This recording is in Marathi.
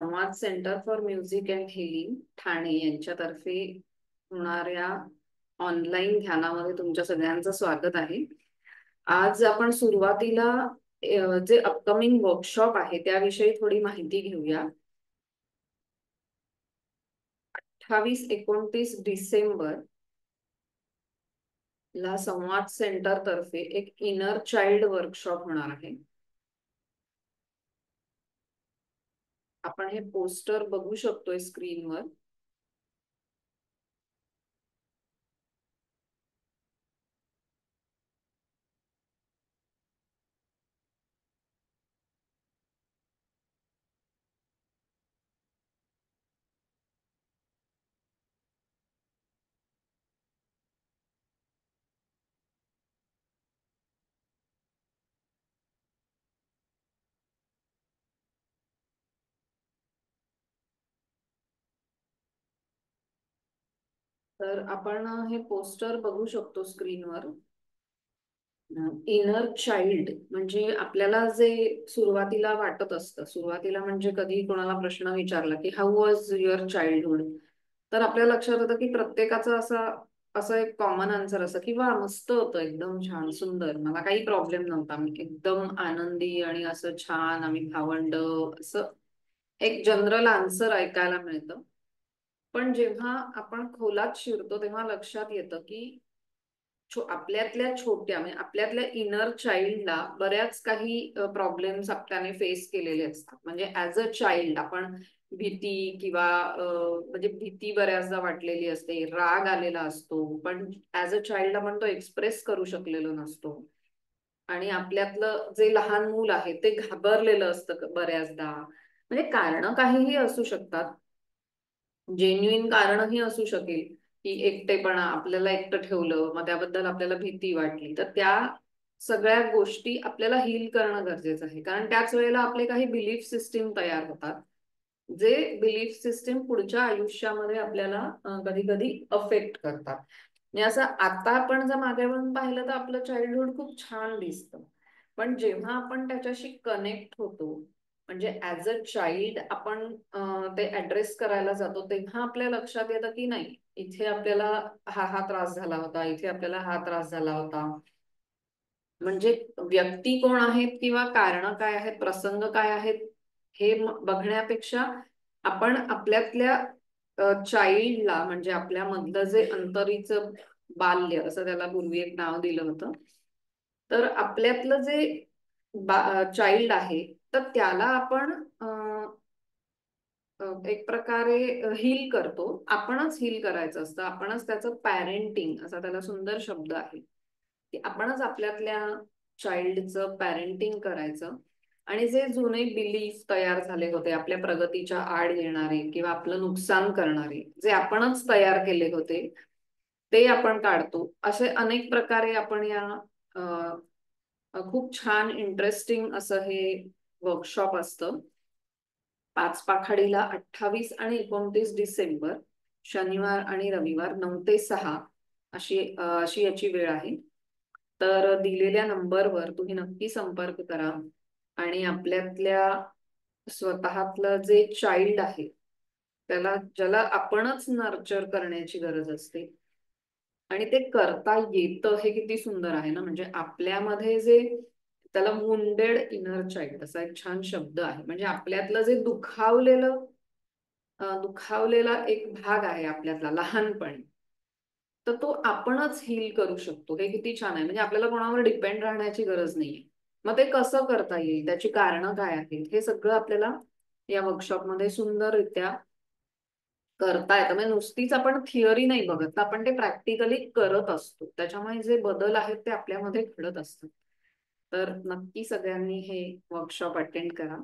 संवाद centre for music and healing Thane यांच्यातर्फे होणाऱ्या ऑनलाईन ध्यानामध्ये तुमच्या सगळ्यांचं स्वागत आहे. आज आपण सुरुवातीला जे अपकमिंग वर्कशॉप आहे त्याविषयी थोडी माहिती घेऊया. 28-29 डिसेंबर ला संवाद सेंटर तर्फे एक इनर चाइल्ड वर्कशॉप होणार आहे. आपण हे पोस्टर बघू शकतोय स्क्रीनवर. तर आपण हे पोस्टर बघू शकतो स्क्रीनवर. इनर चाइल्ड म्हणजे आपल्याला जे सुरुवातीला वाटत असतं, सुरुवातीला म्हणजे कधी कोणाला प्रश्न विचारला की हाऊ वॉज युअर चाइल्डहुड, तर आपल्या लक्षात येतं की प्रत्येकाचं असं एक कॉमन आन्सर असं की वा मस्त होतं, एकदम छान सुंदर, मला काही प्रॉब्लेम नव्हता, मी एकदम आनंदी आणि असं छान, आम्ही भावंड, असं एक जनरल आन्सर ऐकायला मिळतं. पण जेव्हा आपण खोलात शिरतो तेव्हा लक्षात येतं की आपल्यातल्या छोट्या म्हणजे आपल्यातल्या इनर चाइल्डला बऱ्याच काही प्रॉब्लेम्स आपल्याने फेस केलेले असतात. म्हणजे ऍज अ चाइल्ड आपण भीती किंवा म्हणजे भीती बऱ्याचदा वाटलेली असते, राग आलेला असतो, पण ऍज अ चाइल्ड आपण तो एक्सप्रेस करू शकलेलो नसतो. आणि आपल्यातलं जे लहान मूल आहे ते घाबरलेलं असतं बऱ्याचदा. म्हणजे कारण काहीही असू शकतात, जेन्युइन कारणही असू शकेल की एकटेपणा, आपल्याला एकटं ठेवलं, मग त्याबद्दल आपल्याला भीती वाटली, तर त्या सगळ्या गोष्टी आपल्याला हील करणं गरजेचं आहे. कारण त्याच वेळेला आपले काही बिलीफ सिस्टीम तयार होतात, जे बिलीफ सिस्टीम पुढच्या आयुष्यामध्ये आपल्याला कधी कधी अफेक्ट करतात. म्हणजे असं आता आपण जर मागे वळून पाहिलं तर आपलं चाइल्डहुड खूप छान दिसतं, पण जेव्हा आपण त्याच्याशी कनेक्ट होतो, म्हणजे ऍज अ चाइल्ड आपण ते ऍड्रेस करायला जातो, तेव्हा आपल्या लक्षात येतं की नाही, इथे आपल्याला हा त्रास झाला होता, इथे आपल्याला हा त्रास झाला होता. म्हणजे व्यक्ती कोण आहेत किंवा कारण काय आहेत, प्रसंग काय आहेत, हे बघण्यापेक्षा आपण आपल्यातल्या चाइल्डला, म्हणजे आपल्या मधलं जे अंतरीचं बाल्य असं त्याला पूर्वी एक नाव दिलं होतं, तर आपल्यातलं जे चाइल्ड आहे, तर त्याला आपण एक प्रकारे हील करतो. आपणच हील करायचं असतं, आपणच त्याचं पॅरेंटिंग, असा त्याला सुंदर शब्द आहे, की आपणच आपल्यातल्या चाइल्डचं पॅरेंटिंग करायचं. आणि जे जुने बिलीफ तयार झाले होते, आपल्या प्रगतीच्या आड येणारे किंवा आपलं नुकसान करणारे, जे आपणच तयार केले होते, ते आपण काढतो. असे अनेक प्रकारे आपण या खूप छान इंटरेस्टिंग असं हे वर्कशॉप असतं. पाचपाखाडीला 28 आणि 29 डिसेंबर, शनिवार आणि रविवार, 9 ते 6 अशी याची वेळ आहे. तर दिलेल्या नंबरवर तुम्ही नक्की संपर्क करा आणि आपल्यातल्या स्वतःतलं जे चाइल्ड आहे, ज्याला आपणच नर्चर करण्याची गरज असते, आणि ते करता येतं, हे किती सुंदर आहे ना. म्हणजे आपल्यामध्ये जे, त्याला वुंडेड इनर चाइल्ड असा एक छान शब्द आहे. म्हणजे आपल्यातलं जे दुखावलेला एक भाग आहे आपल्यातला लहानपणी, तर तो आपणच हील करू शकतो. हे किती छान आहे. म्हणजे आपल्याला कोणावर डिपेंड राहण्याची गरज नाहीये. मग ते कसं करता येईल, त्याची कारणं काय आहेत, हे सगळं आपल्याला या वर्कशॉपमध्ये सुंदररित्या करता येतं. म्हणजे नुसतीच आपण थिअरी नाही बघत, तर आपण ते प्रॅक्टिकली करत असतो. त्याच्यामुळे जे बदल आहेत ते आपल्यामध्ये घडत असतात. तर नक्की सगळ्यांनी हे वर्कशॉप अटेंड करा.